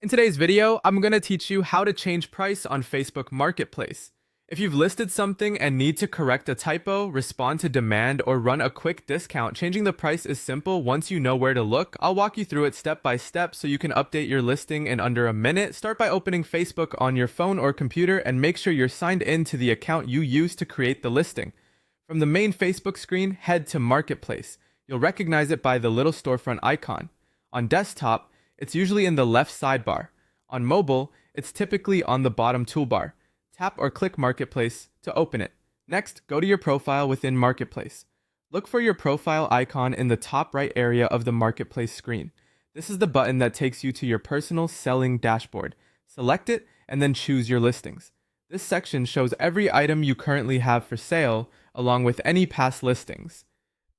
In today's video, I'm going to teach you how to change price on Facebook Marketplace. If you've listed something and need to correct a typo, respond to demand, or run a quick discount, changing the price is simple once you know where to look. I'll walk you through it step by step so you can update your listing in under a minute. Start by opening Facebook on your phone or computer and make sure you're signed in to the account you used to create the listing. From the main Facebook screen, head to Marketplace. You'll recognize it by the little storefront icon. On desktop, it's usually in the left sidebar. On mobile, it's typically on the bottom toolbar. Tap or click Marketplace to open it. Next, go to your profile within Marketplace. Look for your profile icon in the top right area of the Marketplace screen. This is the button that takes you to your personal selling dashboard. Select it and then choose your listings. This section shows every item you currently have for sale, along with any past listings.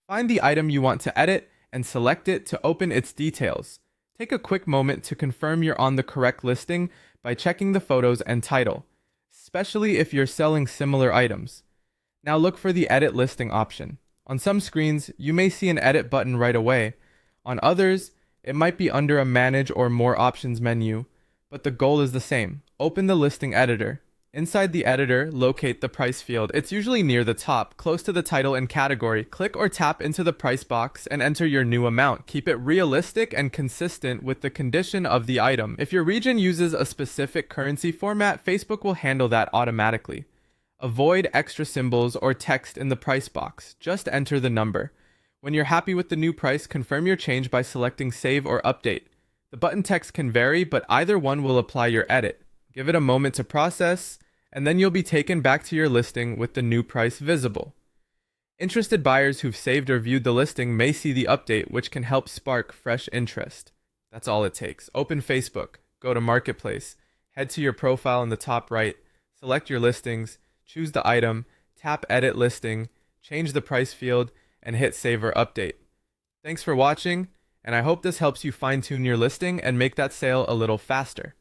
Find the item you want to edit and select it to open its details. Take a quick moment to confirm you're on the correct listing by checking the photos and title, especially if you're selling similar items. Now look for the Edit Listing option. On some screens, you may see an Edit button right away. On others, it might be under a Manage or More Options menu, but the goal is the same. Open the listing editor. Inside the editor, locate the price field. It's usually near the top, close to the title and category. Click or tap into the price box and enter your new amount. Keep it realistic and consistent with the condition of the item. If your region uses a specific currency format, Facebook will handle that automatically. Avoid extra symbols or text in the price box. Just enter the number. When you're happy with the new price, confirm your change by selecting Save or Update. The button text can vary, but either one will apply your edit. Give it a moment to process, and then you'll be taken back to your listing with the new price visible. Interested buyers who've saved or viewed the listing may see the update, which can help spark fresh interest. That's all it takes. Open Facebook, go to Marketplace, head to your profile in the top right, select your listings, choose the item, tap Edit Listing, change the price field, and hit Save or Update. Thanks for watching, and I hope this helps you fine-tune your listing and make that sale a little faster.